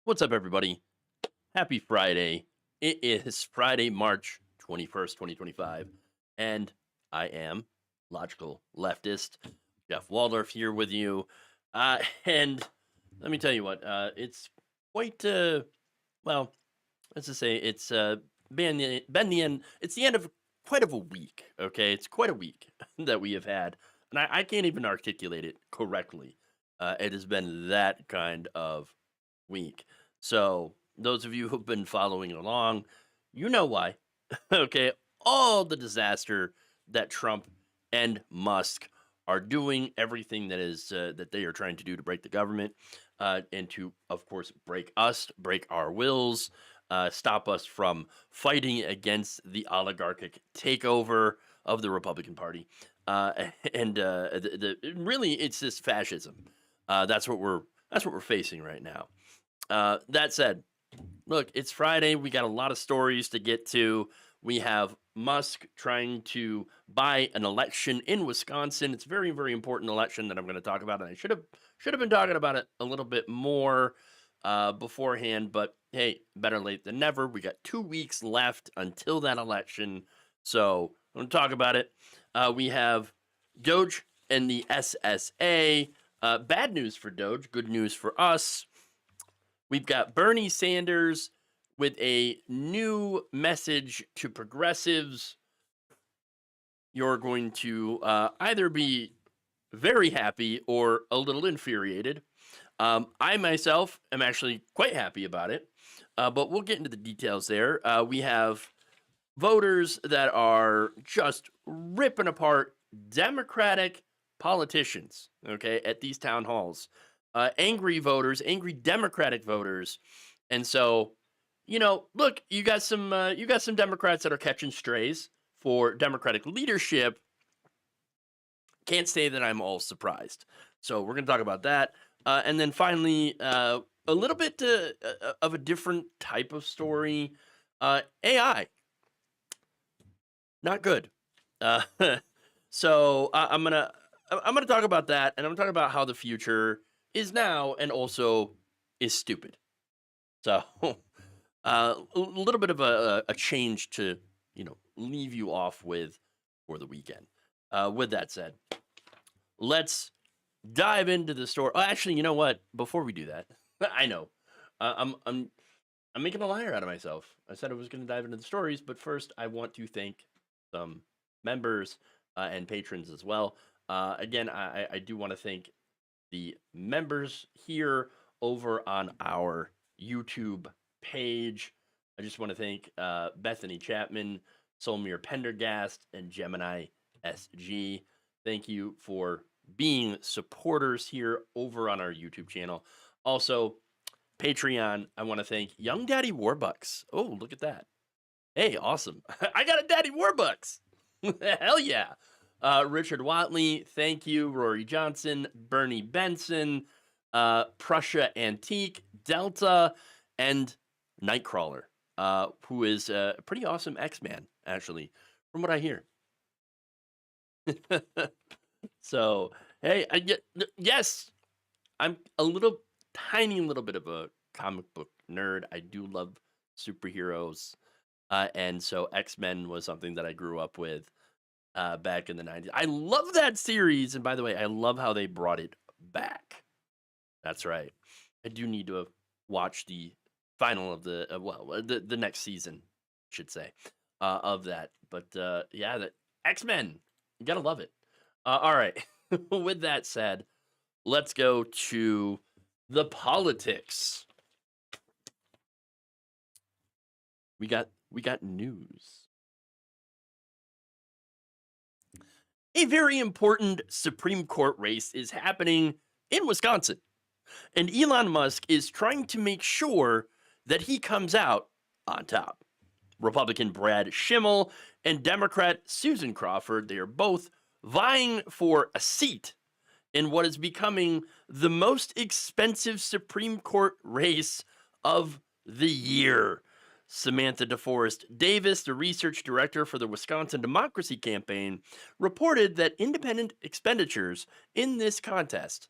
What's up, everybody? Happy Friday. It is Friday, March 21st, 2025. And I am logical leftist Jeff Waldorf here with you. And let me tell you what, it's quite, well, let's just say it's been the end. It's the end of quite of a week. Okay. It's quite a week that we have had. And I can't even articulate it correctly. It has been that kind of week. So, those of you who've been following along, you know why. Okay, all the disaster that Trump and Musk are doing, everything that is that they are trying to do to break the government, and to, of course, break us, break our wills, stop us from fighting against the oligarchic takeover of the Republican Party, and really, it's this fascism. That's what we're facing right now. That said, look, it's Friday. We got a lot of stories to get to. We have Musk trying to buy an election in Wisconsin. It's a very, very important election that I'm going to talk about, and I should have been talking about it a little bit more beforehand. But hey, better late than never. We got 2 weeks left until that election, so I'm going to talk about it. We have Doge and the SSA. Bad news for Doge, good news for us. We've got Bernie Sanders with a new message to progressives. You're going to either be very happy or a little infuriated. I myself am actually quite happy about it, but we'll get into the details there. We have voters that are just ripping apart Democratic politicians, okay, at these town halls. Angry voters, angry Democratic voters, and so look, you got some Democrats that are catching strays for Democratic leadership. Can't say that I'm all surprised. So we're going to talk about that, and then finally, a little bit of a different type of story. AI, not good. Uh, so I'm gonna talk about that, and I'm gonna talk about how the future is now and also is stupid. So a little bit of a change to leave you off with for the weekend. With that said, let's dive into the story. Oh, actually, you know what? Before we do that, I know I'm making a liar out of myself. I said I was going to dive into the stories, but first I want to thank some members and patrons as well. Again, I do want to thank the members here over on our YouTube page. I just want to thank Bethany Chapman, Solmir Pendergast, and Gemini SG. Thank you for being supporters here over on our YouTube channel. Also, Patreon, I want to thank Young Daddy Warbucks. Oh, look at that. Hey, awesome. I got a Daddy Warbucks. Hell yeah. Richard Watley, thank you. Rory Johnson, Bernie Benson, Prussia Antique, Delta, and Nightcrawler, who is a pretty awesome X-Man, actually, from what I hear. So, hey, yes, I'm a tiny little bit of a comic book nerd. I do love superheroes. And so X-Men was something that I grew up with back in the 90s. I love that series. And by the way, I love how they brought it back. That's right. I do need to watch the final of the next season, I should say, of that. But yeah, the X-Men, you gotta love it. All right. With that said, let's go to the politics. We got news. A very important Supreme Court race is happening in Wisconsin, and Elon Musk is trying to make sure that he comes out on top. Republican Brad Schimmel and Democrat Susan Crawford, they are both vying for a seat in what is becoming the most expensive Supreme Court race of the year. Samantha DeForest Davis, the research director for the Wisconsin Democracy Campaign, reported that independent expenditures in this contest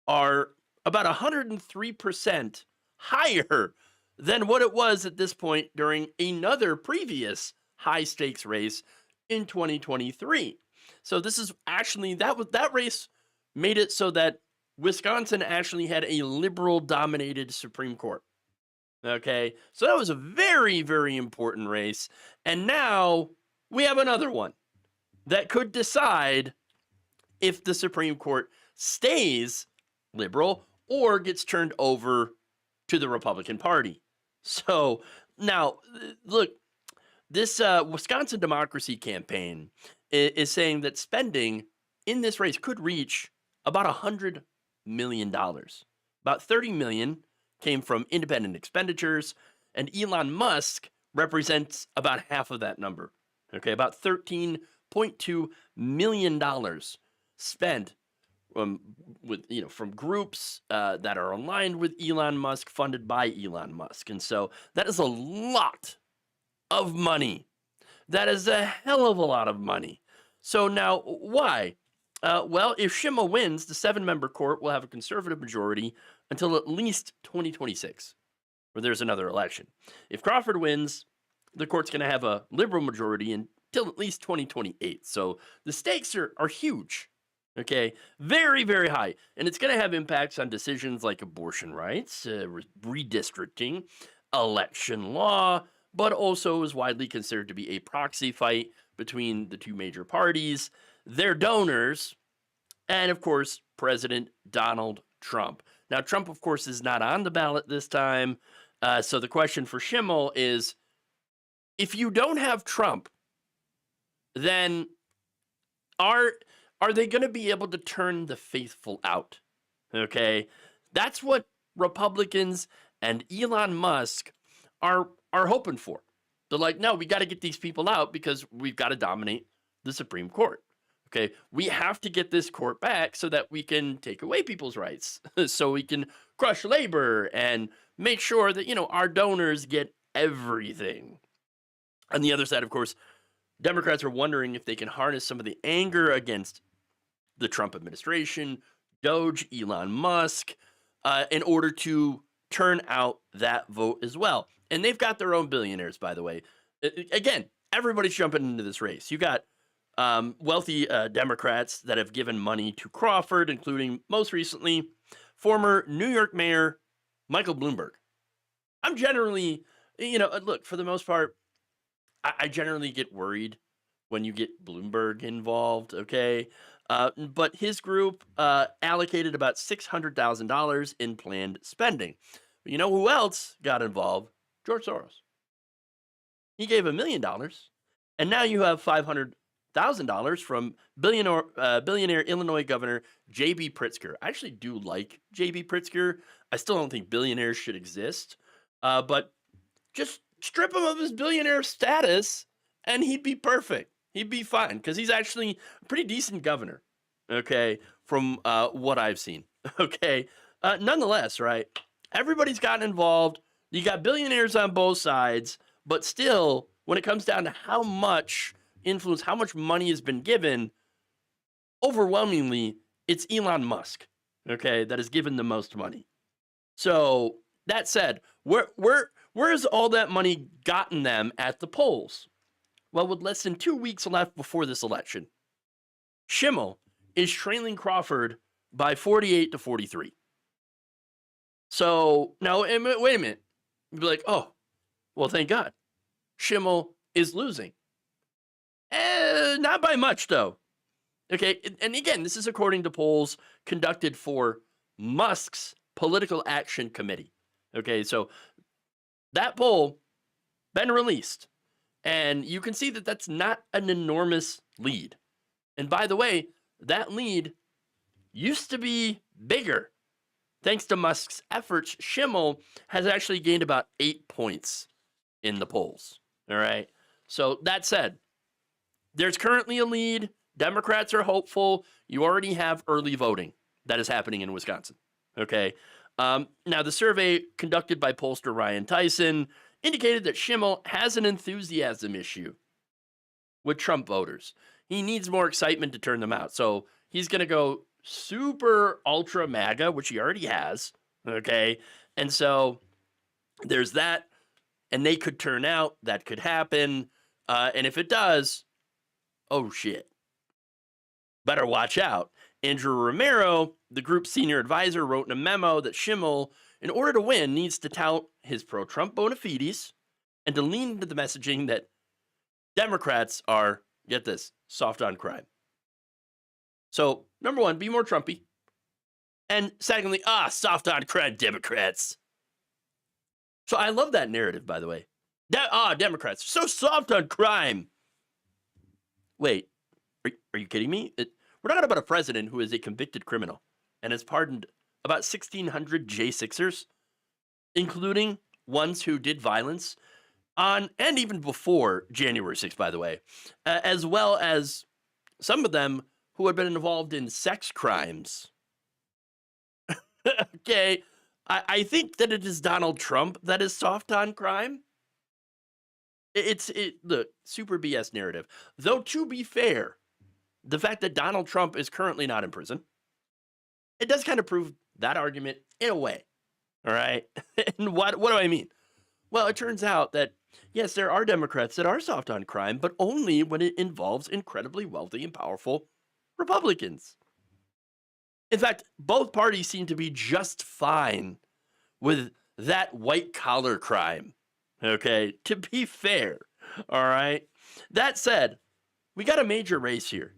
are about 103% higher than what it was at this point during another previous high stakes race in 2023. So this is actually that race made it so that Wisconsin actually had a liberal dominated Supreme Court. Okay, so that was a very, very important race. And now we have another one that could decide if the Supreme Court stays liberal or gets turned over to the Republican Party. So now, look, this Wisconsin Democracy Campaign is saying that spending in this race could reach about $100 million. About $30 million came from independent expenditures, and Elon Musk represents about half of that number. Okay, about $13.2 million spent from groups that are aligned with Elon Musk, funded by Elon Musk. And so that is a lot of money. That is a hell of a lot of money. So now, why? Well, if Schimmel wins, the 7-member court will have a conservative majority until at least 2026, where there's another election. If Crawford wins, the court's going to have a liberal majority until at least 2028. So the stakes are huge. Okay, very, very high. And it's going to have impacts on decisions like abortion rights, redistricting, election law, but also is widely considered to be a proxy fight between the two major parties, their donors, and of course, President Donald Trump. Now, Trump, of course, is not on the ballot this time. So the question for Schimmel is, if you don't have Trump, then are they going to be able to turn the faithful out? Okay, that's what Republicans and Elon Musk are hoping for. They're like, no, we got to get these people out because we've got to dominate the Supreme Court. Okay, we have to get this court back so that we can take away people's rights, so we can crush labor and make sure that, our donors get everything. On the other side, of course, Democrats are wondering if they can harness some of the anger against the Trump administration, Doge, Elon Musk, in order to turn out that vote as well. And they've got their own billionaires, by the way. Again, everybody's jumping into this race. You got wealthy Democrats that have given money to Crawford, including most recently former New York Mayor Michael Bloomberg. I'm generally, look, for the most part, I generally get worried when you get Bloomberg involved, okay? But his group allocated about $600,000 in planned spending. But you know who else got involved? George Soros. He gave $1 million, and now you have $500,000 from billionaire Illinois Governor J.B. Pritzker. I actually do like J.B. Pritzker. I still don't think billionaires should exist, but just strip him of his billionaire status, and he'd be perfect. He'd be fine, because he's actually a pretty decent governor, okay, from what I've seen, okay? Nonetheless, right, everybody's gotten involved. You got billionaires on both sides, but still, when it comes down to how much influence, how much money has been given, overwhelmingly, it's Elon Musk, okay, that has given the most money. So, that said, where's all that money gotten them at the polls? Well, with less than 2 weeks left before this election, Schimmel is trailing Crawford by 48 to 43. So, now, wait a minute. You'd be like, oh, well, thank God. Schimmel is losing. Not by much, though. Okay, and again, this is according to polls conducted for Musk's Political Action Committee. Okay, so that poll been released, and you can see that that's not an enormous lead. And by the way, that lead used to be bigger. Thanks to Musk's efforts, Schimmel has actually gained about 8 points in the polls. All right. So that said, there's currently a lead. Democrats are hopeful. You already have early voting that is happening in Wisconsin. Okay. Now, the survey conducted by pollster Ryan Tyson indicated that Schimmel has an enthusiasm issue with Trump voters. He needs more excitement to turn them out. So he's going to go super ultra MAGA, which he already has. Okay. And so there's that, and they could turn out. That could happen. And if it does, oh shit. Better watch out. Andrew Romero, the group's senior advisor, wrote in a memo that Schimmel, in order to win, needs to tout his pro-Trump bona fides and to lean into the messaging that Democrats are, get this, soft on crime. So, number one, be more Trumpy. And secondly, soft on crime Democrats. So I love that narrative, by the way. Democrats, so soft on crime. Wait, are you kidding me? We're talking about a president who is a convicted criminal and has pardoned about 1,600 J6ers, including ones who did violence on and even before January 6th, by the way, as well as some of them who had been involved in sex crimes. Okay, I think that it is Donald Trump that is soft on crime. It's the super BS narrative. Though, to be fair, the fact that Donald Trump is currently not in prison, it does kind of prove that argument in a way. All right. And what do I mean? Well, it turns out that, yes, there are Democrats that are soft on crime, but only when it involves incredibly wealthy and powerful Republicans. In fact, both parties seem to be just fine with that white-collar crime. Okay, to be fair. All right. That said, we got a major race here.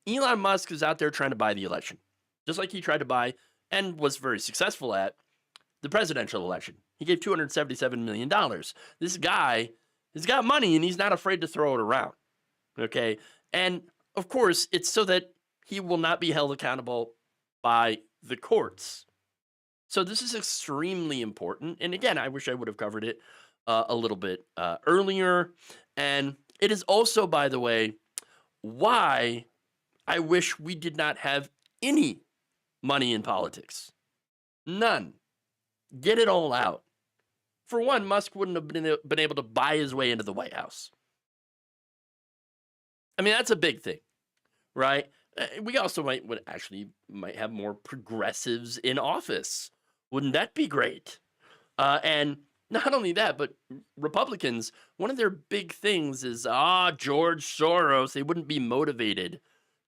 Elon Musk is out there trying to buy the election, just like he tried to buy and was very successful at the presidential election. He gave $277 million. This guy has got money and he's not afraid to throw it around. Okay. And of course, it's so that he will not be held accountable by the courts. So this is extremely important. And again, I wish I would have covered it a little bit earlier. And it is also, by the way, why I wish we did not have any money in politics. None. Get it all out. For one, Musk wouldn't have been able to buy his way into the White House. I mean, that's a big thing, right? We also might have more progressives in office. Wouldn't that be great? And not only that, but Republicans, one of their big things is, George Soros. They wouldn't be motivated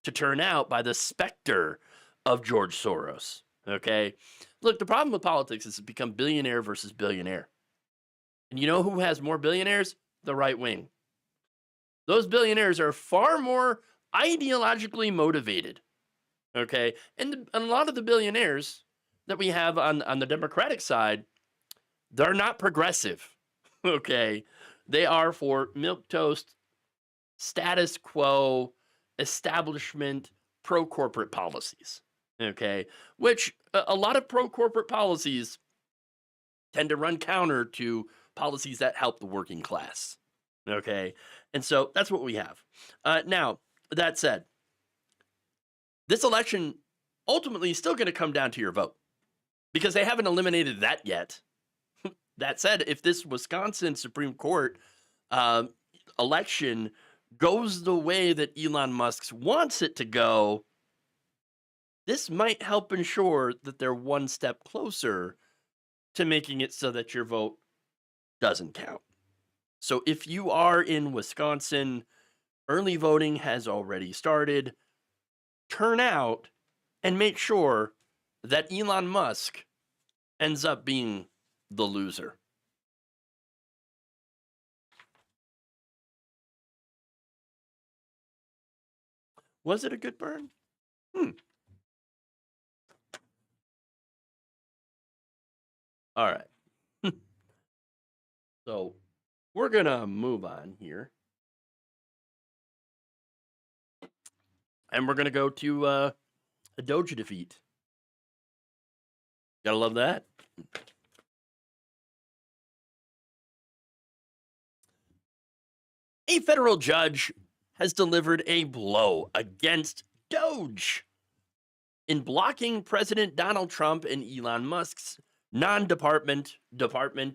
to turn out by the specter of George Soros. Okay? Look, the problem with politics is it's become billionaire versus billionaire. And you know who has more billionaires? The right wing. Those billionaires are far more ideologically motivated. Okay? And a lot of the billionaires that we have on the Democratic side, they're not progressive. Okay? They are for milquetoast, status quo, establishment, pro-corporate policies. Okay? Which a lot of pro-corporate policies tend to run counter to policies that help the working class. Okay? And so that's what we have. Now, that said, this election ultimately is still going to come down to your vote because they haven't eliminated that yet. That said, if this Wisconsin Supreme Court election goes the way that Elon Musk wants it to go, this might help ensure that they're one step closer to making it so that your vote doesn't count. So if you are in Wisconsin, early voting has already started. Turn out and make sure that Elon Musk ends up being the loser. Was it a good burn? All right. So we're going to move on here. And we're going to go to a Doge defeat. Gotta love that. A federal judge has delivered a blow against Doge in blocking President Donald Trump and Elon Musk's Department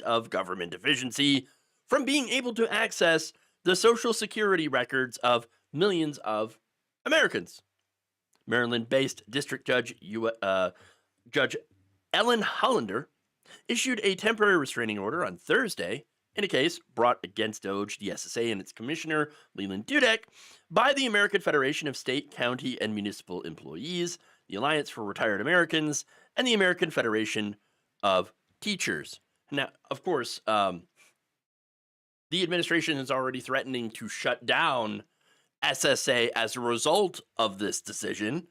of Government Efficiency from being able to access the Social Security records of millions of Americans. Maryland-based District Judge Judge Ellen Hollander issued a temporary restraining order on Thursday in a case brought against Doge, the SSA, and its commissioner, Leland Dudek, by the American Federation of State, County, and Municipal Employees, the Alliance for Retired Americans, and the American Federation of Teachers. Now, of course, the administration is already threatening to shut down SSA as a result of this decision.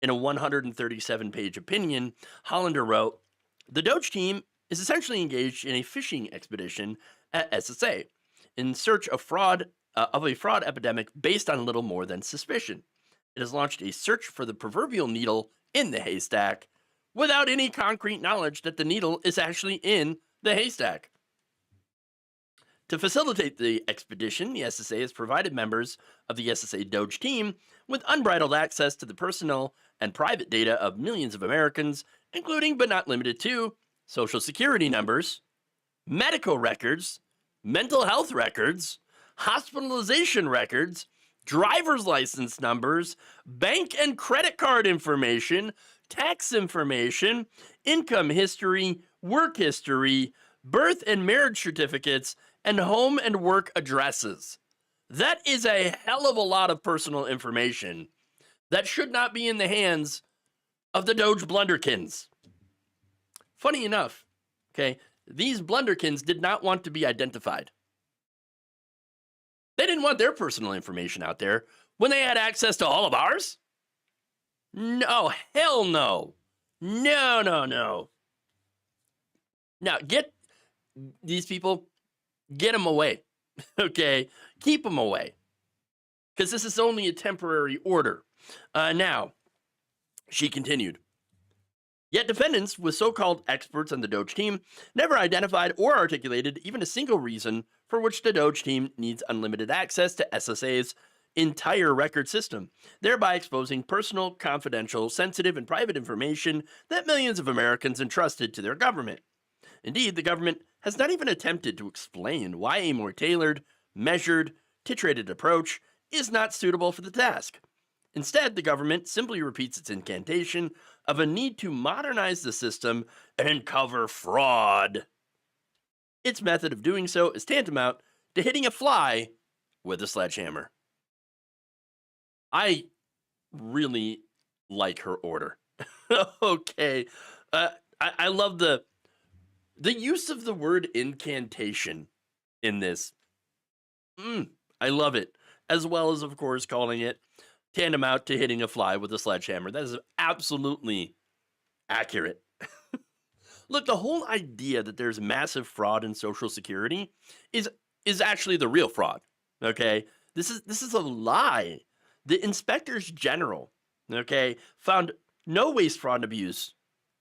In a 137-page opinion, Hollander wrote, "The Doge team is essentially engaged in a fishing expedition at SSA in search of a fraud epidemic based on little more than suspicion. It has launched a search for the proverbial needle in the haystack without any concrete knowledge that the needle is actually in the haystack." To facilitate the expedition, the SSA has provided members of the SSA Doge team with unbridled access to the personal and private data of millions of Americans, including but not limited to Social Security numbers, medical records, mental health records, hospitalization records, driver's license numbers, bank and credit card information, tax information, income history, work history, birth and marriage certificates, and home and work addresses. That is a hell of a lot of personal information that should not be in the hands of the Doge blunderkins. Funny enough, okay, these blunderkins did not want to be identified. They didn't want their personal information out there when they had access to all of ours. No, hell no. No, no, no. Now, get these people, get them away, okay? Keep them away, because this is only a temporary order. Now, she continued, "Yet defendants with so-called experts on the Doge team never identified or articulated even a single reason for which the Doge team needs unlimited access to SSA's entire record system, thereby exposing personal, confidential, sensitive, and private information that millions of Americans entrusted to their government. Indeed, the government has not even attempted to explain why a more tailored, measured, titrated approach is not suitable for the task. Instead, the government simply repeats its incantation of a need to modernize the system and cover fraud. Its method of doing so is tantamount to hitting a fly with a sledgehammer." I really like her order. Okay. I love the use of the word incantation in this. I love it. As well as, of course, calling it tantamount to hitting a fly with a sledgehammer. That is absolutely accurate. Look, the whole idea that there's massive fraud in Social Security is actually the real fraud. Okay? This is a lie. The inspectors general, okay, found no waste, fraud, and abuse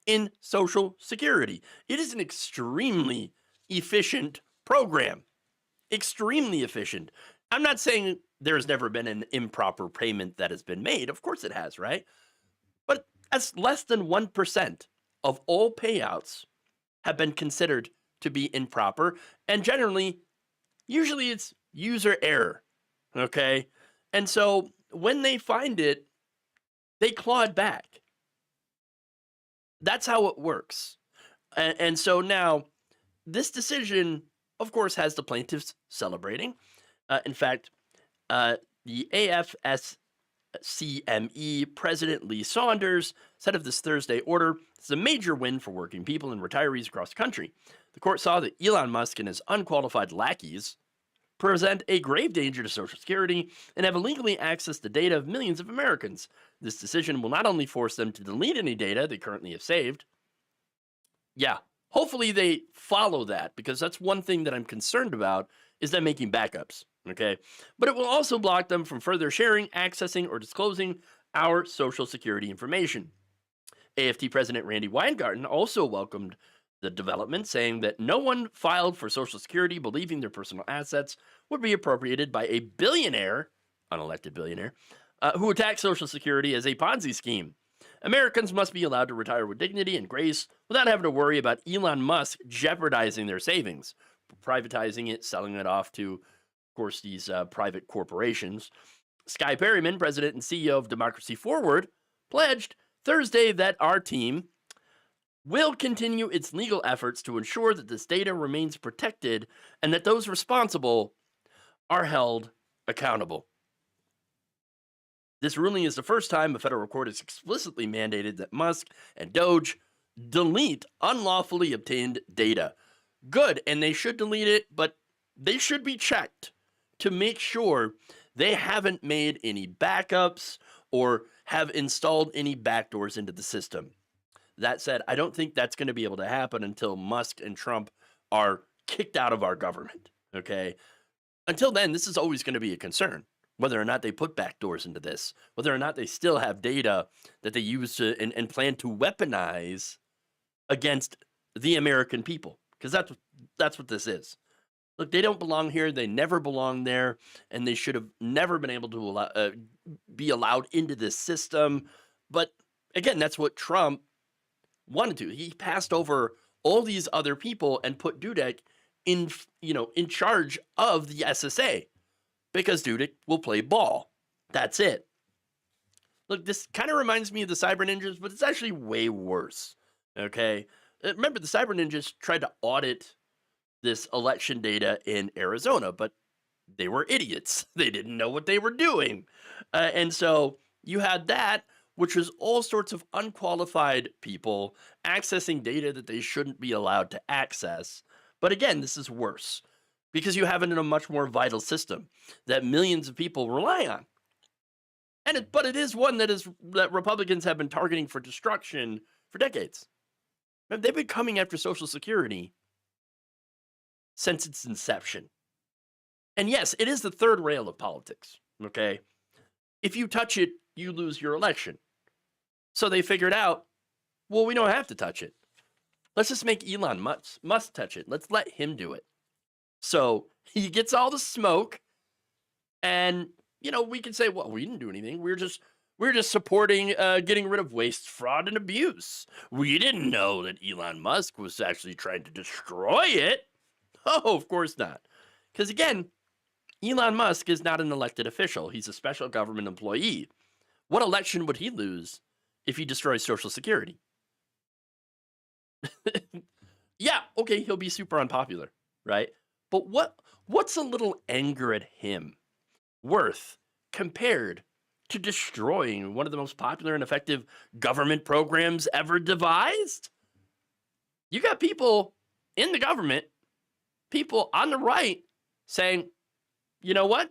in Social Security. It is an extremely efficient program. Extremely efficient. I'm not saying there's never been an improper payment that has been made. Of course it has, right? But as less than 1% of all payouts have been considered to be improper, and usually it's user error, okay? And so when they find it, they claw it back. That's how it works. And so now, this decision, of course, has the plaintiffs celebrating. In fact, the AFSCME President Lee Saunders said of this Thursday order, "It's a major win for working people and retirees across the country. The court saw that Elon Musk and his unqualified lackeys present a grave danger to Social Security and have illegally accessed the data of millions of Americans. This decision will not only force them to delete any data they currently have saved." Yeah, hopefully they follow that, because that's one thing that I'm concerned about, is them making backups, okay? But it will also block them from further sharing, accessing, or disclosing our Social Security information. AFT President Randy Weingarten also welcomed the development, saying that no one filed for Social Security believing their personal assets would be appropriated by a billionaire, unelected billionaire, who attacked Social Security as a Ponzi scheme. Americans must be allowed to retire with dignity and grace without having to worry about Elon Musk jeopardizing their savings, privatizing it, selling it off to, of course, these private corporations. Sky Perryman, president and CEO of Democracy Forward, pledged Thursday that our team will continue its legal efforts to ensure that this data remains protected and that those responsible are held accountable. This ruling is the first time a federal court has explicitly mandated that Musk and Doge delete unlawfully obtained data. Good, and they should delete it, but they should be checked to make sure they haven't made any backups or have installed any backdoors into the system. That said, I don't think that's going to be able to happen until Musk and Trump are kicked out of our government. Okay. Until then, this is always going to be a concern, whether or not they put backdoors into this, whether or not they still have data that they use to and plan to weaponize against the American people, because that's what this is. Look, they don't belong here. They never belonged there, and they should have never been able to be allowed into this system. But again, that's what Trump wanted to. He passed over all these other people and put Dudek in charge of the SSA because Dudek will play ball. That's it. Look, this kind of reminds me of the Cyber Ninjas, but it's actually way worse. Okay, remember the Cyber Ninjas tried to audit this election data in Arizona, but they were idiots. They didn't know what they were doing. And so you had that, which was all sorts of unqualified people accessing data that they shouldn't be allowed to access. But again, this is worse because you have it in a much more vital system that millions of people rely on. But it is one that Republicans have been targeting for destruction for decades. They've been coming after Social Security since its inception. And yes, it is the third rail of politics, okay? If you touch it, you lose your election. So they figured out, well, we don't have to touch it. Let's just make Elon Musk touch it. Let's let him do it. So he gets all the smoke, and, we can say, well, we didn't do anything. We're just supporting getting rid of waste, fraud, and abuse. We didn't know that Elon Musk was actually trying to destroy it. Oh, of course not. Because again, Elon Musk is not an elected official. He's a special government employee. What election would he lose if he destroys Social Security? Yeah, okay, he'll be super unpopular, right? But what's a little anger at him worth compared to destroying one of the most popular and effective government programs ever devised? You got people in the government, people on the right saying, you know what?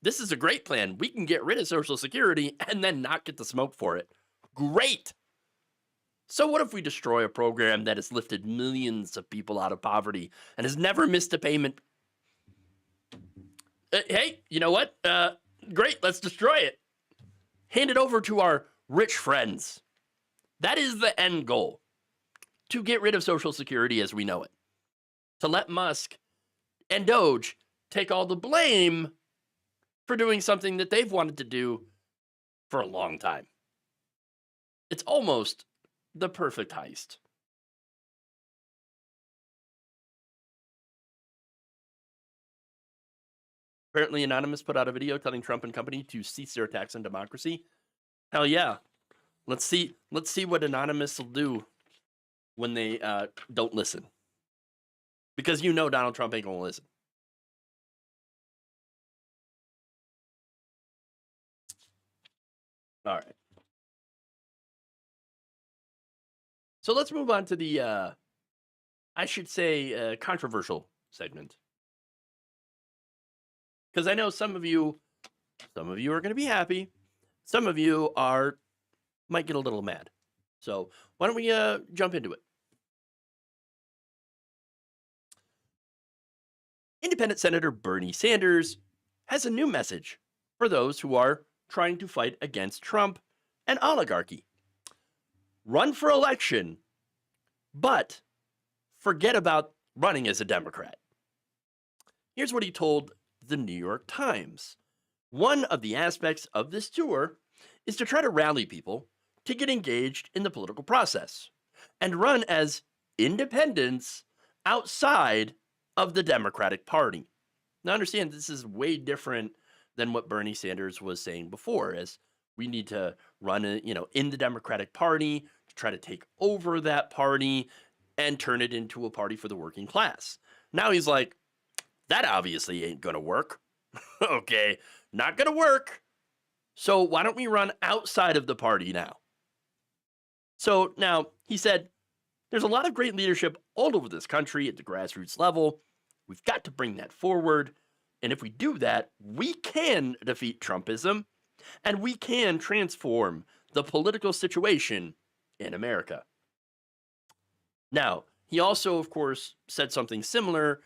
This is a great plan. We can get rid of Social Security and then not get the smoke for it. Great. So what if we destroy a program that has lifted millions of people out of poverty and has never missed a payment? Hey, you know what? Great, let's destroy it. Hand it over to our rich friends. That is the end goal. To get rid of Social Security as we know it. To let Musk and Doge take all the blame for doing something that they've wanted to do for a long time. It's almost the perfect heist. Apparently, Anonymous put out a video telling Trump and company to cease their attacks on democracy. Hell yeah. Let's see what Anonymous will do when they don't listen. Because Donald Trump ain't gonna listen. All right. So let's move on to the, I should say, controversial segment. Because I know some of you are going to be happy. Some of you might get a little mad. So why don't we jump into it? Independent Senator Bernie Sanders has a new message for those who are trying to fight against Trump and oligarchy. Run for election, but forget about running as a Democrat. Here's what he told the New York Times. One of the aspects of this tour is to try to rally people to get engaged in the political process and run as independents outside of the Democratic Party. Now understand, this is way different than what Bernie Sanders was saying before, as We need to run, in the Democratic Party to try to take over that party and turn it into a party for the working class. Now he's like, that obviously ain't going to work. Okay, not going to work. So why don't we run outside of the party now? So now he said, there's a lot of great leadership all over this country at the grassroots level. We've got to bring that forward. And if we do that, we can defeat Trumpism and we can transform the political situation in America. Now, he also, of course, said something similar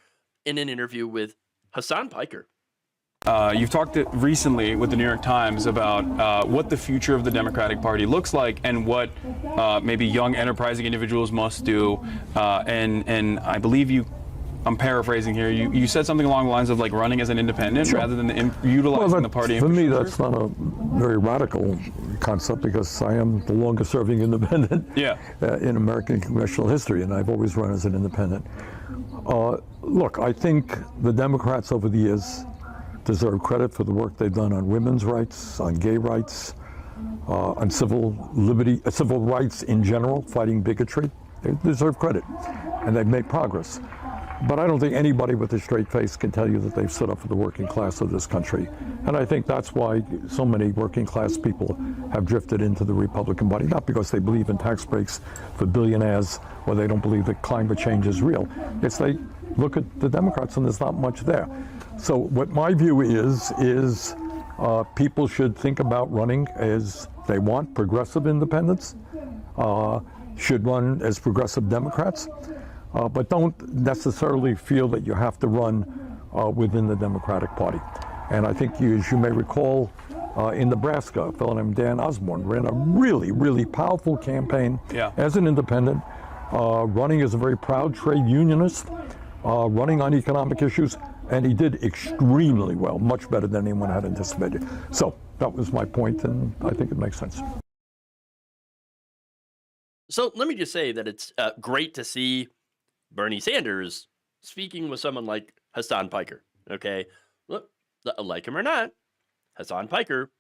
in an interview with Hassan Piker. You've talked recently with the New York Times about what the future of the Democratic Party looks like and what maybe young enterprising individuals must do. And I believe I'm paraphrasing here, you said something along the lines of like running as an independent rather than utilizing the party. For me, that's not a very radical concept because I am the longest serving independent in American congressional history, and I've always run as an independent. Look, I think the Democrats over the years deserve credit for the work they've done on women's rights, on gay rights, on civil rights in general, fighting bigotry. They deserve credit, and they've made progress. But I don't think anybody with a straight face can tell you that they've stood up for the working class of this country. And I think that's why so many working class people have drifted into the Republican Party, not because they believe in tax breaks for billionaires or they don't believe that climate change is real. It's they look at the Democrats and there's not much there. So what my view is people should think about running as they want, progressive independents, should run as progressive Democrats. But don't necessarily feel that you have to run within the Democratic Party. And I think as you may recall, in Nebraska, a fellow named Dan Osborne ran a really, really powerful campaign as an independent, running as a very proud trade unionist, running on economic issues, and he did extremely well, much better than anyone had anticipated. So that was my point, and I think it makes sense. So let me just say that it's great to see Bernie Sanders speaking with someone like Hassan Piker. Okay, look, like him or not, Hassan Piker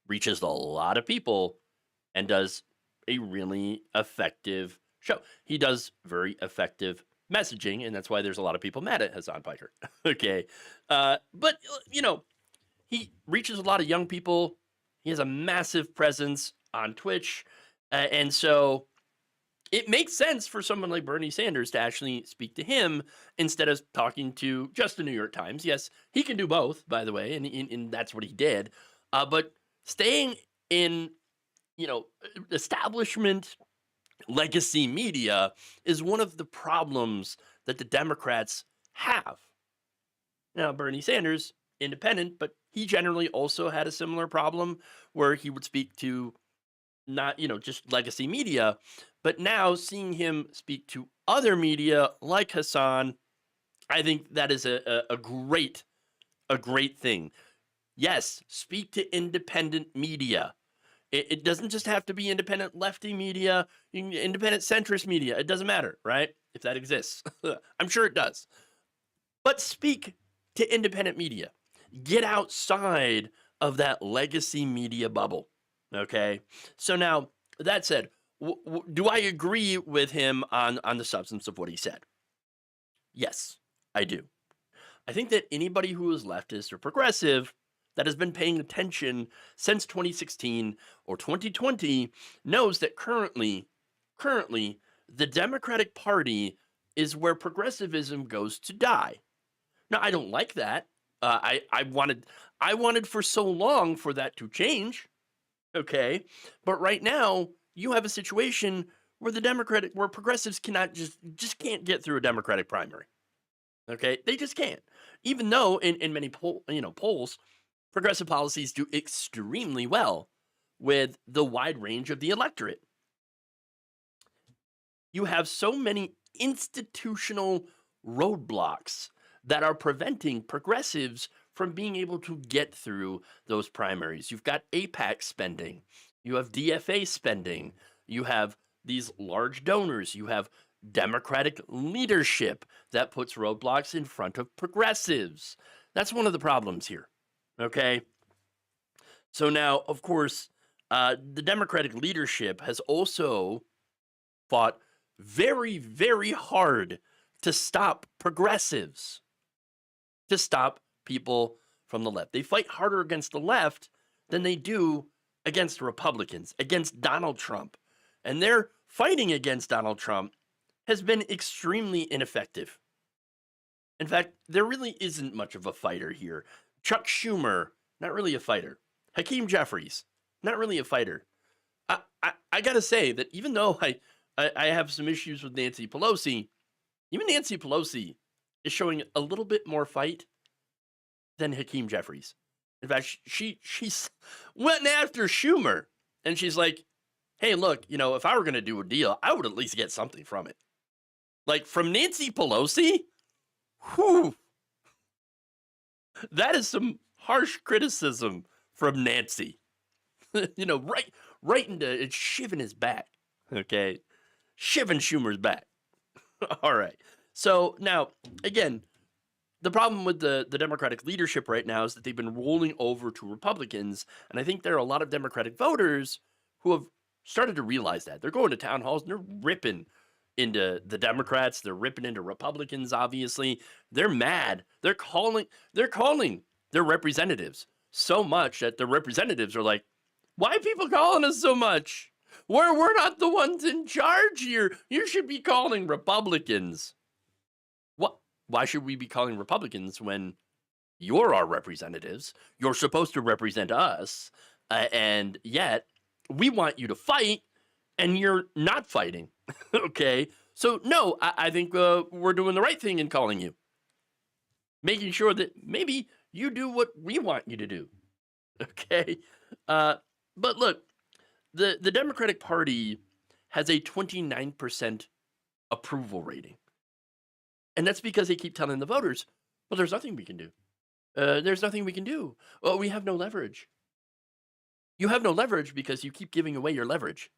reaches a lot of people and does a really effective show. He does very effective messaging, and that's why there's a lot of people mad at Hassan Piker. Okay, but he reaches a lot of young people. He has a massive presence on Twitch, and so it makes sense for someone like Bernie Sanders to actually speak to him instead of talking to just the New York Times. Yes, he can do both, by the way, and that's what he did. But staying in, establishment legacy media is one of the problems that the Democrats have. Now, Bernie Sanders, independent, but he generally also had a similar problem where he would speak to not, just legacy media, but now seeing him speak to other media like Hassan, I think that is a great thing. Yes, speak to independent media. It doesn't just have to be independent lefty media, independent centrist media. It doesn't matter, right? If that exists. I'm sure it does. But speak to independent media. Get outside of that legacy media bubble. Okay, so now that said, do I agree with him on the substance of what he said? Yes, I do. I think that anybody who is leftist or progressive that has been paying attention since 2016 or 2020 knows that currently, the Democratic Party is where progressivism goes to die. Now, I don't like that. I wanted for so long for that to change. Okay, but right now you have a situation where where progressives cannot just can't get through a Democratic primary. Okay, they just can't. Even though in many polls, progressive policies do extremely well with the wide range of the electorate. You have so many institutional roadblocks that are preventing progressives from being able to get through those primaries. You've got APAC spending, you have DFA spending, you have these large donors, you have Democratic leadership that puts roadblocks in front of progressives. That's one of the problems here, okay? So now, of course, the Democratic leadership has also fought very, very hard to stop progressives, to stop people from the left. They fight harder against the left than they do against Republicans, against Donald Trump. And their fighting against Donald Trump has been extremely ineffective. In fact, there really isn't much of a fighter here. Chuck Schumer, not really a fighter. Hakeem Jeffries, not really a fighter. I gotta say that even though I have some issues with Nancy Pelosi, even Nancy Pelosi is showing a little bit more fight than Hakeem Jeffries. In fact, she's went after Schumer, and she's like, hey, look, if I were going to do a deal, I would at least get something from it. Like, from Nancy Pelosi? Whew. That is some harsh criticism from Nancy. Right into it's shiving his back. Okay? Shiving Schumer's back. All right. So now, again, the problem with the Democratic leadership right now is that they've been rolling over to Republicans. And I think there are a lot of Democratic voters who have started to realize that. They're going to town halls and they're ripping into the Democrats. They're ripping into Republicans, obviously. They're mad. They're calling their representatives so much that the representatives are like, why are people calling us so much? We're not the ones in charge here. You should be calling Republicans. What? Why should we be calling Republicans when you're our representatives? You're supposed to represent us, and yet we want you to fight, and you're not fighting. Okay? So, no, I think we're doing the right thing in calling you. Making sure that maybe you do what we want you to do. Okay? But look, the Democratic Party has a 29% approval rating. And that's because they keep telling the voters, well, there's nothing we can do. There's nothing we can do. Well, we have no leverage. You have no leverage because you keep giving away your leverage.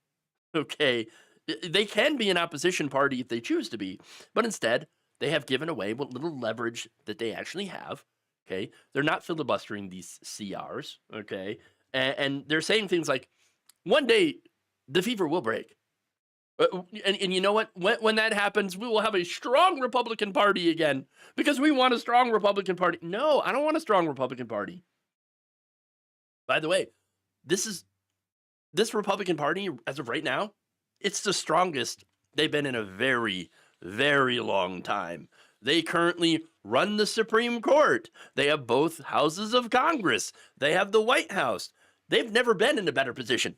Okay? They can be an opposition party if they choose to be, but instead, they have given away what little leverage that they actually have. Okay? They're not filibustering these CRs. Okay? And they're saying things like, one day, the fever will break. And you know what? When that happens, we will have a strong Republican Party again because we want a strong Republican Party. No, I don't want a strong Republican Party. By the way, this Republican Party, as of right now, it's the strongest they've been in a very, very long time. They currently run the Supreme Court. They have both houses of Congress. They have the White House. They've never been in a better position.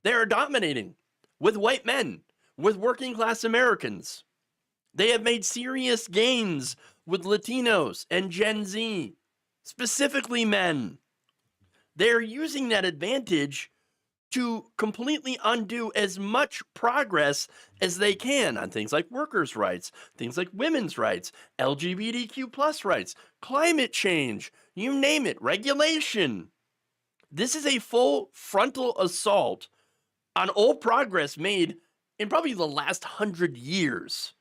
They are dominating with white men, with working class Americans. They have made serious gains with Latinos and Gen Z, specifically men. They're using that advantage to completely undo as much progress as they can on things like workers' rights, things like women's rights, LGBTQ plus rights, climate change, you name it, regulation. This is a full frontal assault on all progress made in probably the last 100 years.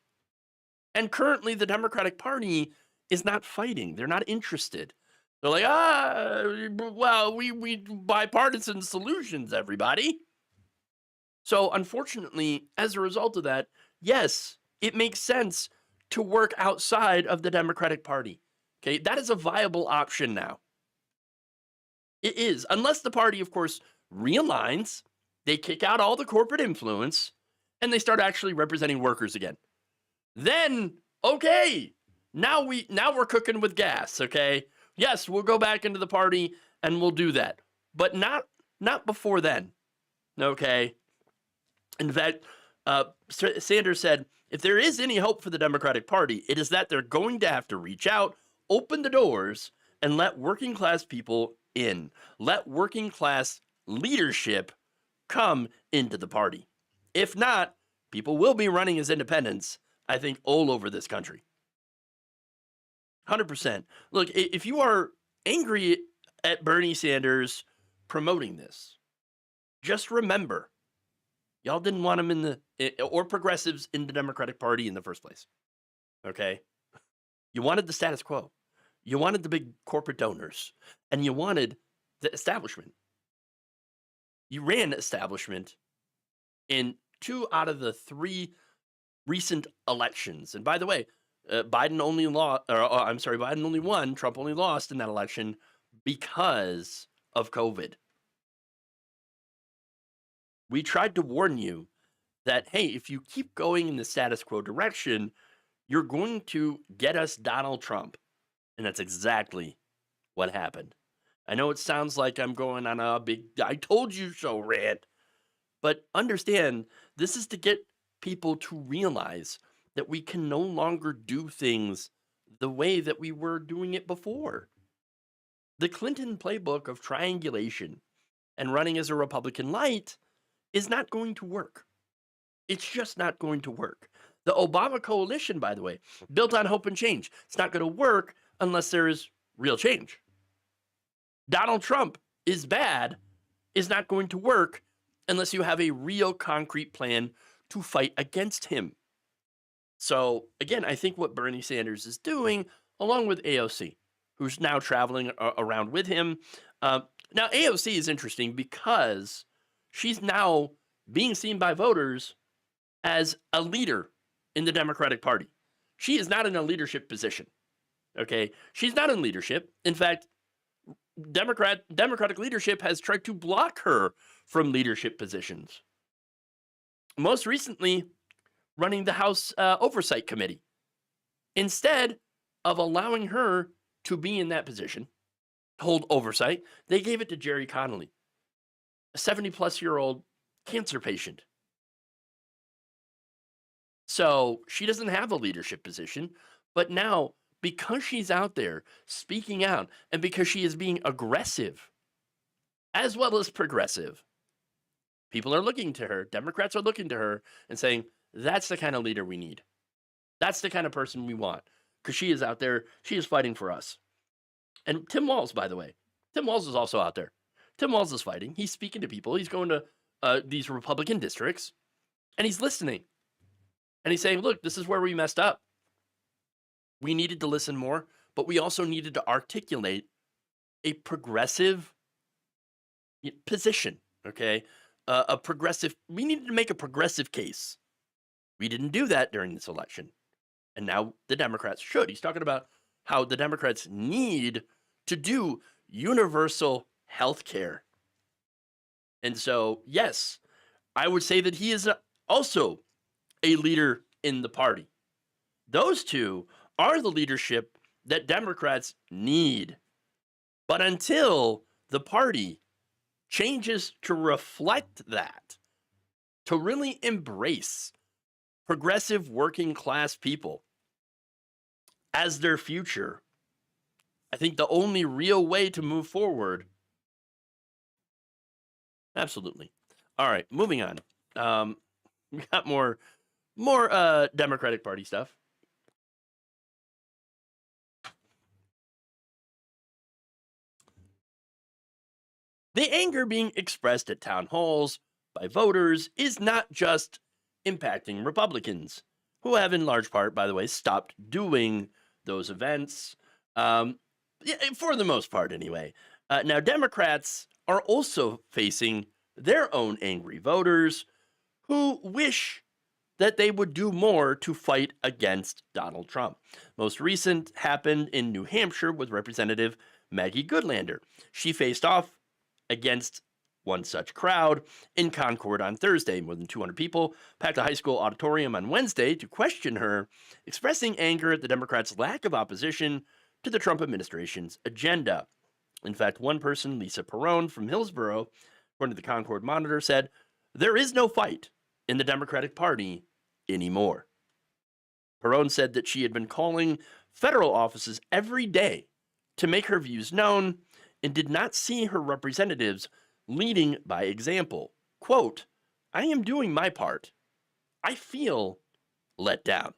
And currently the Democratic Party is not fighting. They're not interested. They're like, well, we bipartisan solutions, everybody. So unfortunately, as a result of that, yes, it makes sense to work outside of the Democratic Party. Okay, that is a viable option now. It is, unless the party, of course, realigns. They kick out all the corporate influence, and they start actually representing workers again. Then, okay, now we're cooking with gas, okay? Yes, we'll go back into the party, and we'll do that. But not before then, okay? In fact, Sanders said, if there is any hope for the Democratic Party, it is that they're going to have to reach out, open the doors, and let working class people in. Let working class leadership come into the party. If not, people will be running as independents, I think, all over this country. 100%. Look, if you are angry at Bernie Sanders promoting this, just remember, y'all didn't want him or progressives in the Democratic Party in the first place. Okay? You wanted the status quo. You wanted the big corporate donors. And you wanted the establishment. You ran establishment in 2 out of the 3 recent elections. And by the way, Biden only Biden only won, Trump only lost in that election because of COVID. We tried to warn you that, hey, if you keep going in the status quo direction, you're going to get us Donald Trump. And that's exactly what happened. I know it sounds like I'm going on a big I told you so rant, but understand this is to get people to realize that we can no longer do things the way that we were doing it before. The Clinton playbook of triangulation and running as a Republican light is not going to work. It's just not going to work. The Obama coalition, by the way, built on hope and change. It's not going to work unless there is real change. Donald Trump is bad, is not going to work unless you have a real concrete plan to fight against him. So, again, I think what Bernie Sanders is doing, along with AOC, who's now traveling around with him. Now, AOC is interesting because she's now being seen by voters as a leader in the Democratic Party. She is not in a leadership position. Okay? She's not in leadership. In fact, Democratic leadership has tried to block her from leadership positions. Most recently, running the House Oversight Committee. Instead of allowing her to be in that position, hold oversight, they gave it to Jerry Connolly, a 70-plus-year-old cancer patient. So she doesn't have a leadership position, but now, because she's out there speaking out and because she is being aggressive as well as progressive, people are looking to her, Democrats are looking to her and saying, that's the kind of leader we need. That's the kind of person we want. Because she is out there, she is fighting for us. And Tim Walz, by the way, Tim Walz is also out there. Tim Walz is fighting. He's speaking to people. He's going to these Republican districts, and he's listening. And he's saying, look, this is where we messed up. We needed to listen more, but we also needed to articulate a progressive position, okay? We needed to make a progressive case. We didn't do that during this election. And now the Democrats should. He's talking about how the Democrats need to do universal health care. And so, yes, I would say that he is also a leader in the party. Those two are the leadership that Democrats need. But until the party changes to reflect that, to really embrace progressive working class people as their future, I think the only real way to move forward. Absolutely. All right, moving on. We got more Democratic Party stuff. The anger being expressed at town halls by voters is not just impacting Republicans, who have in large part, by the way, stopped doing those events, for the most part anyway. Now, Democrats are also facing their own angry voters who wish that they would do more to fight against Donald Trump. Most recent happened in New Hampshire with Representative Maggie Goodlander. She faced off against one such crowd in Concord on Thursday. More than 200 people packed a high school auditorium on Wednesday to question her, expressing anger at the Democrats' lack of opposition to the Trump administration's agenda. In fact, one person, Lisa Perrone from Hillsborough, according to the Concord Monitor, said, "There is no fight in the Democratic Party anymore." Perrone said that she had been calling federal offices every day to make her views known and did not see her representatives leading by example. Quote, "I am doing my part. I feel let down."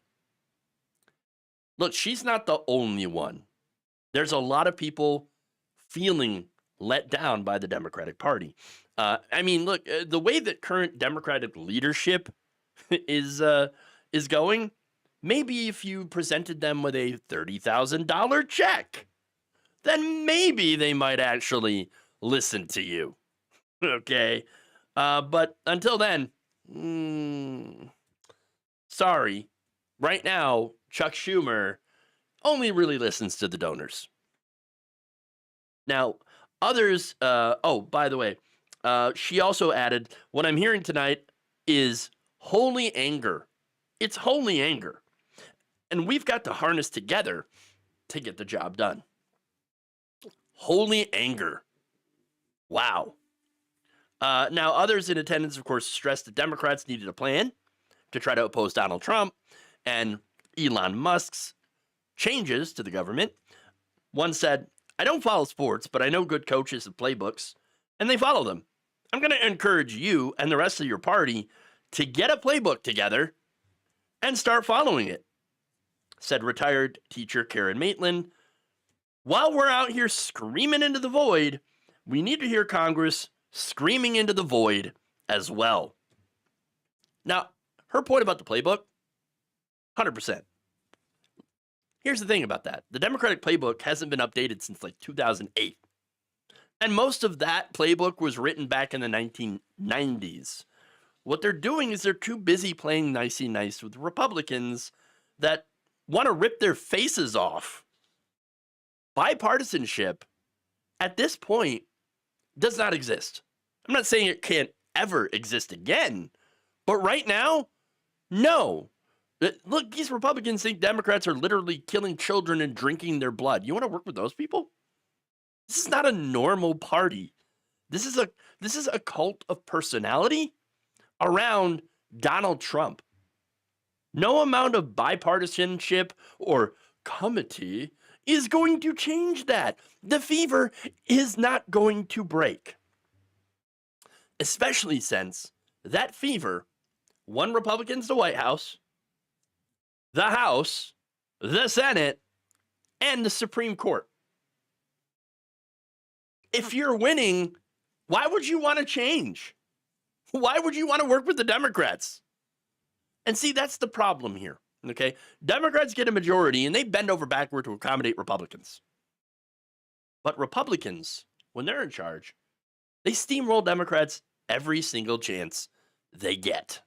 Look, she's not the only one. There's a lot of people feeling let down by the Democratic Party. I mean, look, the way that current Democratic leadership is going, maybe if you presented them with a $30,000 check, then maybe they might actually listen to you. Okay? But until then, sorry. Right now, Chuck Schumer only really listens to the donors. Now, others, by the way, she also added, what I'm hearing tonight is holy anger. It's holy anger. And we've got to harness together to get the job done. Holy anger. Wow. Now, others in attendance, of course, stressed that Democrats needed a plan to try to oppose Donald Trump and Elon Musk's changes to the government. One said, I don't follow sports, but I know good coaches and playbooks, and they follow them. I'm going to encourage you and the rest of your party to get a playbook together and start following it, said retired teacher Karen Maitland. While we're out here screaming into the void, we need to hear Congress screaming into the void as well. Now, her point about the playbook, 100%. Here's the thing about that. The Democratic playbook hasn't been updated since like 2008. And most of that playbook was written back in the 1990s. What they're doing is they're too busy playing nicey nice with Republicans that want to rip their faces off. Bipartisanship, at this point, does not exist. I'm not saying it can't ever exist again, but right now, no. Look, these Republicans think Democrats are literally killing children and drinking their blood. You want to work with those people? This is not a normal party. This is a cult of personality around Donald Trump. No amount of bipartisanship or comity is going to change that. The fever is not going to break. Especially since that fever won Republicans the White House, the House, the Senate, and the Supreme Court. If you're winning, why would you want to change? Why would you want to work with the Democrats? And see, that's the problem here, okay? Democrats get a majority, and they bend over backward to accommodate Republicans. But Republicans, when they're in charge, they steamroll Democrats every single chance they get.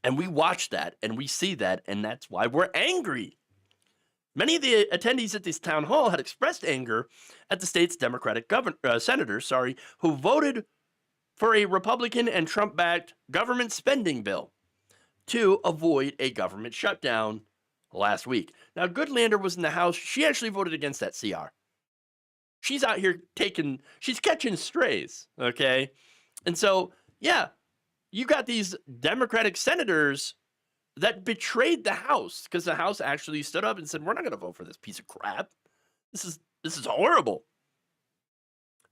And we watch that, and we see that, and that's why we're angry. Many of the attendees at this town hall had expressed anger at the state's Democratic senators, who voted for a Republican and Trump-backed government spending bill to avoid a government shutdown last week. Now, Goodlander was in the House. She actually voted against that CR. She's out here she's catching strays, okay? And so, yeah, you got these Democratic senators that betrayed the House because the House actually stood up and said, we're not going to vote for this piece of crap. This is horrible.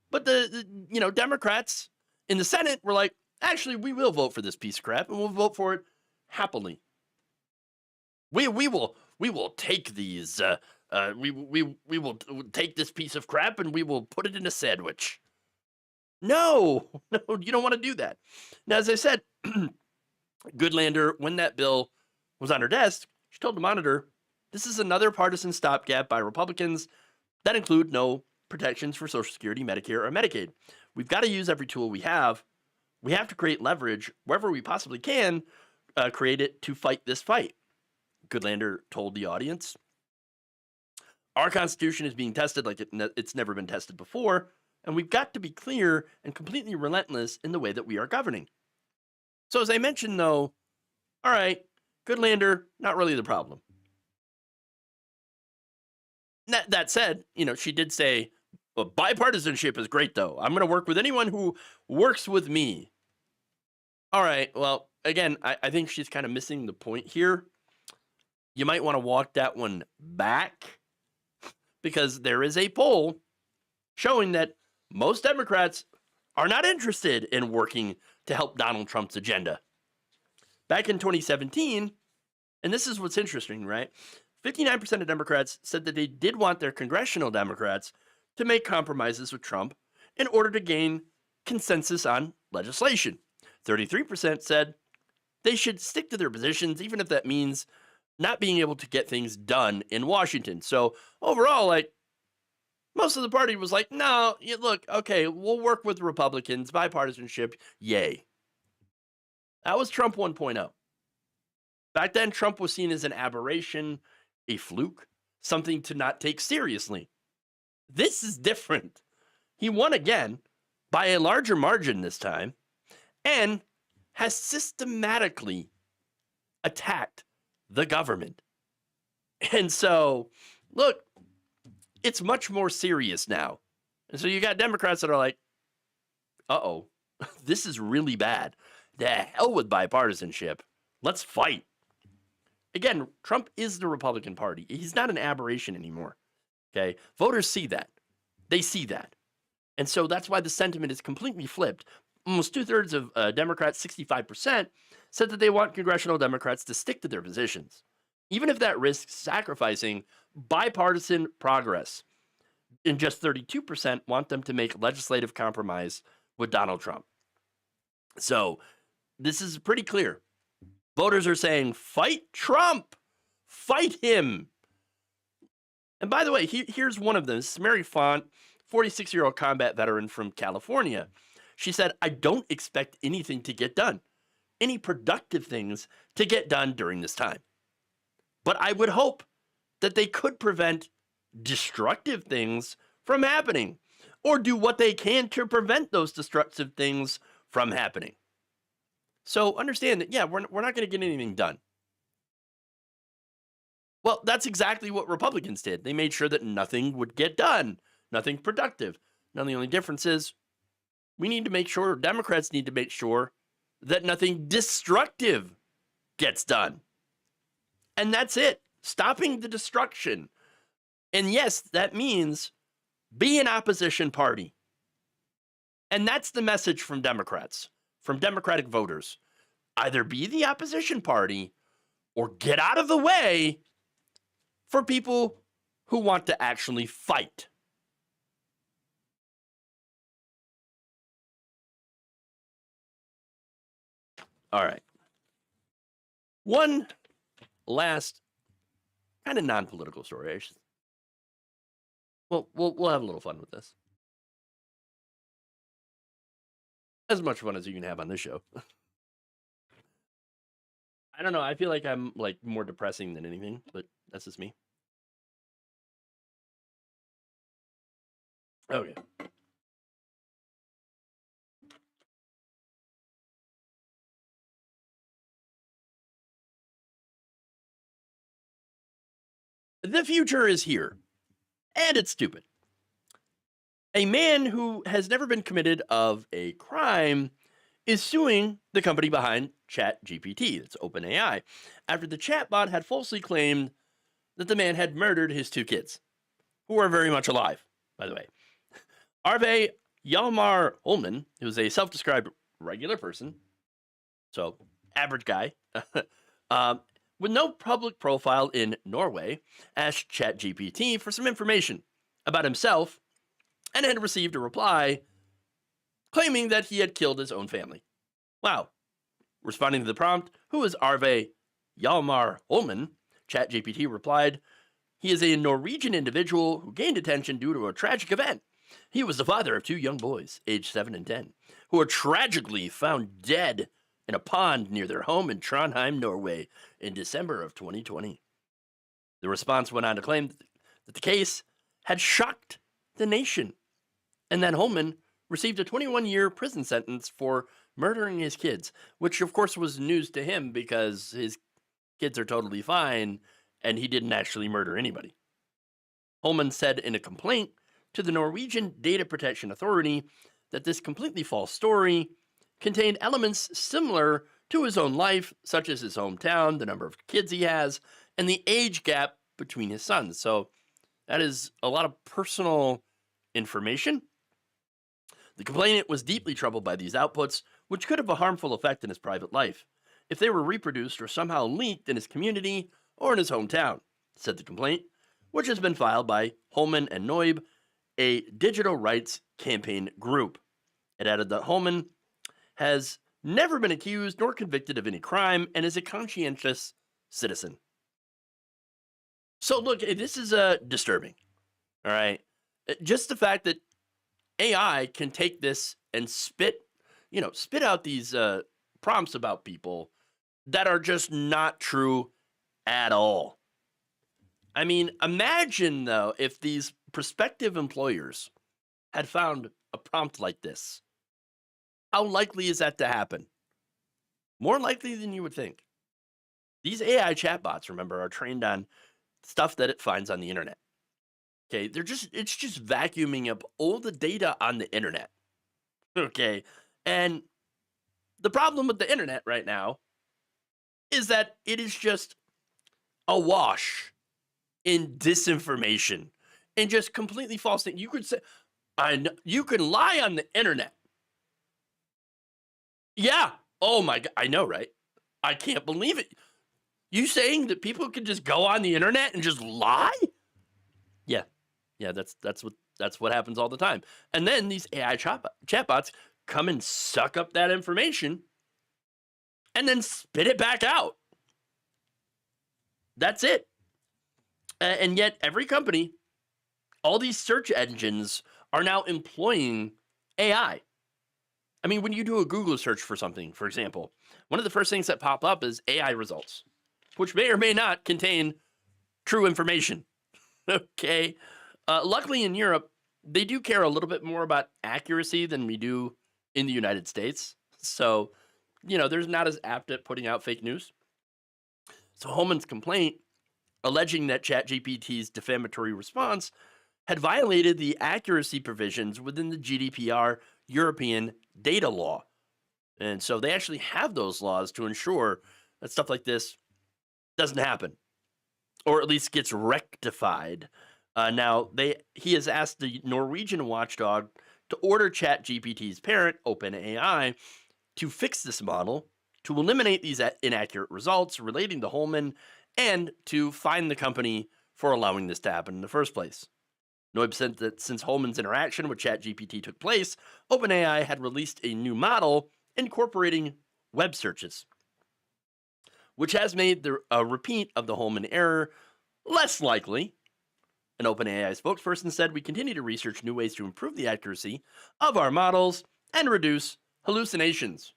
But the Democrats in the Senate were like, actually, we will vote for this piece of crap, and we'll vote for it happily. We will take these. We will take this piece of crap and we will put it in a sandwich. No, you don't want to do that. Now, as I said, Goodlander, when that bill was on her desk, she told the Monitor, this is another partisan stopgap by Republicans that include no protections for Social Security, Medicare, or Medicaid. We've got to use every tool we have. We have to create leverage wherever we possibly can, create it to fight this fight. Goodlander told the audience, our Constitution is being tested like it's never been tested before, and we've got to be clear and completely relentless in the way that we are governing. So as I mentioned, though, all right, Goodlander, not really the problem. That said, she did say, well, bipartisanship is great, though. I'm going to work with anyone who works with me. All right, well, again, I think she's kind of missing the point here. You might want to walk that one back because there is a poll showing that most Democrats are not interested in working to help Donald Trump's agenda. Back in 2017, and this is what's interesting, right? 59% of Democrats said that they did want their congressional Democrats to make compromises with Trump in order to gain consensus on legislation. 33% said they should stick to their positions, even if that means not being able to get things done in Washington. So overall, Most of the party was like, no, look, okay, we'll work with Republicans, bipartisanship, yay. That was Trump 1.0. Back then, Trump was seen as an aberration, a fluke, something to not take seriously. This is different. He won again by a larger margin this time and has systematically attacked the government. And so, look, it's much more serious now. And so you got Democrats that are like, uh-oh, this is really bad. The hell with bipartisanship. Let's fight. Again, Trump is the Republican Party. He's not an aberration anymore. Okay? Voters see that. They see that. And so that's why the sentiment is completely flipped. Almost 2/3 of Democrats, 65%, said that they want congressional Democrats to stick to their positions, even if that risks sacrificing bipartisan progress. And just 32% want them to make legislative compromise with Donald Trump. So this is pretty clear. Voters are saying, fight Trump, fight him. And by the way, here's one of them. This is Mary Font, 46-year-old combat veteran from California. She said, I don't expect anything to get done, any productive things to get done during this time. But I would hope that they could prevent destructive things from happening or do what they can to prevent those destructive things from happening. So understand that, yeah, we're not going to get anything done. Well, that's exactly what Republicans did. They made sure that nothing would get done, nothing productive. Now, the only difference is we need to make sure, Democrats need to make sure that nothing destructive gets done. And that's it. Stopping the destruction. And yes, that means be an opposition party. And that's the message from Democrats, from Democratic voters. Either be the opposition party or get out of the way for people who want to actually fight. All right. One last kind of non-political story. We'll have a little fun with this. As much fun as you can have on this show. I don't know. I feel like I'm like more depressing than anything, but that's just me. Okay. The future is here, and it's stupid. A man who has never been committed of a crime is suing the company behind ChatGPT, that's OpenAI, after the chatbot had falsely claimed that the man had murdered his 2 kids, who are very much alive, by the way. Arve Hjalmar Holman, who's a self-described regular person, so average guy, with no public profile in Norway, asked ChatGPT for some information about himself and had received a reply claiming that he had killed his own family. Wow. Responding to the prompt, who is Arve Hjalmar Holman? ChatGPT replied, he is a Norwegian individual who gained attention due to a tragic event. He was the father of 2 young boys, aged 7 and 10, who were tragically found dead in a pond near their home in Trondheim, Norway, in December of 2020. The response went on to claim that the case had shocked the nation, and that Holman received a 21-year prison sentence for murdering his kids, which of course was news to him because his kids are totally fine and he didn't actually murder anybody. Holman said in a complaint to the Norwegian Data Protection Authority that this completely false story contained elements similar to his own life, such as his hometown, the number of kids he has, and the age gap between his sons. So that is a lot of personal information. The complainant was deeply troubled by these outputs, which could have a harmful effect in his private life if they were reproduced or somehow leaked in his community or in his hometown, said the complaint, which has been filed by Holman and Noib, a digital rights campaign group. It added that Holman has never been accused nor convicted of any crime and is a conscientious citizen. So look, this is disturbing, all right? Just the fact that AI can take this and spit out these prompts about people that are just not true at all. I mean, imagine though if these prospective employers had found a prompt like this. How likely is that to happen? More likely than you would think. These AI chatbots, remember, are trained on stuff that it finds on the internet. Okay, it's just vacuuming up all the data on the internet. Okay, and the problem with the internet right now is that it is just awash in disinformation and just completely false things. You could say, I know, you can lie on the internet. Yeah. Oh my God. I know, right? I can't believe it. You saying that people can just go on the internet and just lie? Yeah. Yeah, that's what happens all the time. And then these AI chatbots come and suck up that information and then spit it back out. That's it. And yet every company, all these search engines are now employing AI. I mean, when you do a Google search for something, for example, one of the first things that pop up is AI results, which may or may not contain true information. Okay. Luckily in Europe, they do care a little bit more about accuracy than we do in the United States. So, there's not as apt at putting out fake news. So Holman's complaint, alleging that ChatGPT's defamatory response had violated the accuracy provisions within the GDPR European data law. And so they actually have those laws to ensure that stuff like this doesn't happen, or at least gets rectified. Now, he has asked the Norwegian watchdog to order ChatGPT's parent, OpenAI, to fix this model, to eliminate these inaccurate results relating to Holman, and to fine the company for allowing this to happen in the first place. Noib said that since Holman's interaction with ChatGPT took place, OpenAI had released a new model incorporating web searches, which has made a repeat of the Holman error less likely. An OpenAI spokesperson said, "We continue to research new ways to improve the accuracy of our models and reduce hallucinations."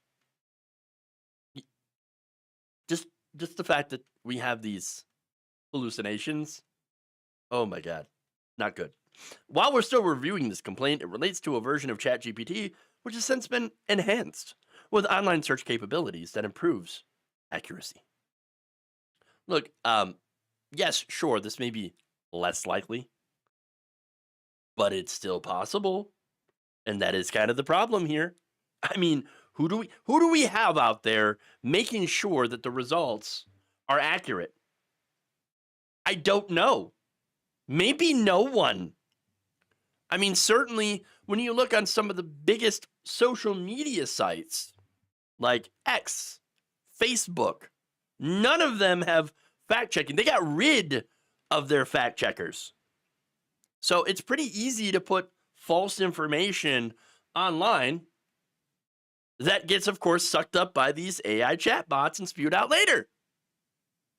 Just the fact that we have these hallucinations, oh my God, not good. While we're still reviewing this complaint, it relates to a version of ChatGPT which has since been enhanced with online search capabilities that improves accuracy. Look, yes, sure, this may be less likely, but it's still possible, and that is kind of the problem here. I mean, who do we have out there making sure that the results are accurate? I don't know. Maybe no one. I mean, certainly when you look on some of the biggest social media sites like X, Facebook, none of them have fact checking. They got rid of their fact checkers. So it's pretty easy to put false information online that gets, of course, sucked up by these AI chatbots and spewed out later.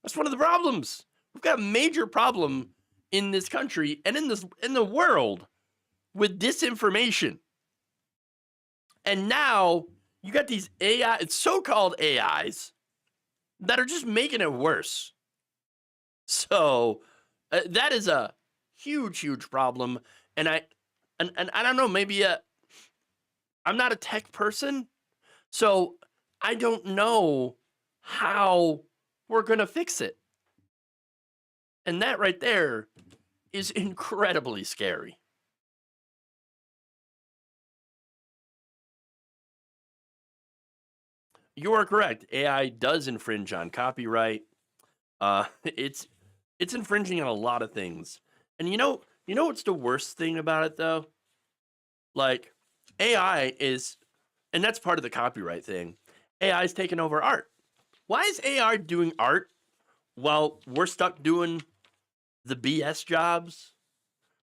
That's one of the problems. We've got a major problem in this country and in the world with disinformation. And now you got these so-called AIs that are just making it worse. So that is a huge, huge problem. And I don't know, maybe I'm not a tech person, so I don't know how we're going to fix it. And that right there is incredibly scary. You are correct. AI does infringe on copyright. It's infringing on a lot of things. And you know what's the worst thing about it though? Like AI is, and that's part of the copyright thing. AI is taking over art. Why is AI doing art while we're stuck doing the BS jobs?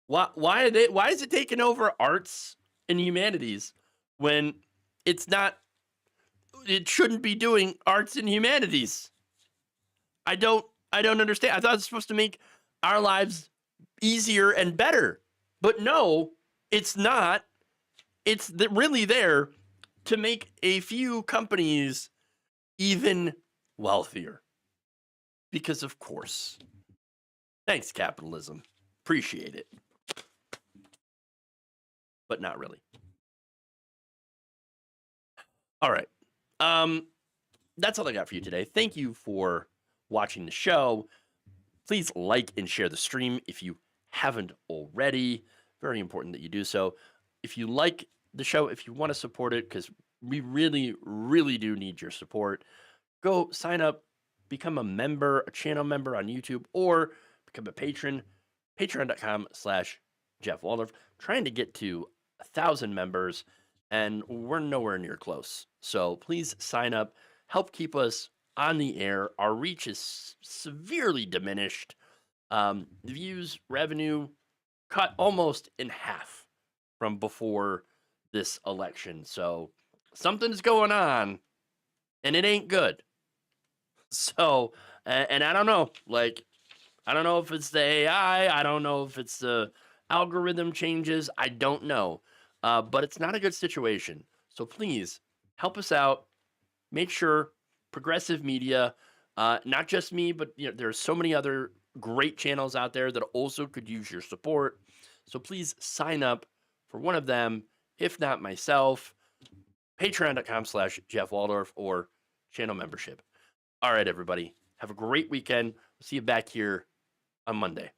Why is it taking over arts and humanities when it's not? It shouldn't be doing arts and humanities. I don't understand. I thought it was supposed to make our lives easier and better. But no, it's not. It's really there to make a few companies even wealthier. Because, of course. Thanks, capitalism. Appreciate it. But not really. All right. That's all I got for you today. Thank you for watching the show. Please like and share the stream if you haven't already. Very important that you do so. If you like the show, if you want to support it, because we really, really do need your support, go sign up, become a member, a channel member on YouTube, or become a patron. Patreon.com/JeffWaldorf. Trying to get to 1,000 members, and we're nowhere near close. So please sign up. Help keep us on the air. Our reach is severely diminished. Views, revenue cut almost in half from before this election. So something's going on, and it ain't good. So, and I don't know, I don't know if it's the AI. I don't know if it's the algorithm changes. I don't know. But it's not a good situation. So please help us out. Make sure progressive media, not just me, but there's so many other great channels out there that also could use your support. So please sign up for one of them, if not myself. Patreon.com/JeffWaldorf or channel membership. All right, everybody. Have a great weekend. See you back here on Monday.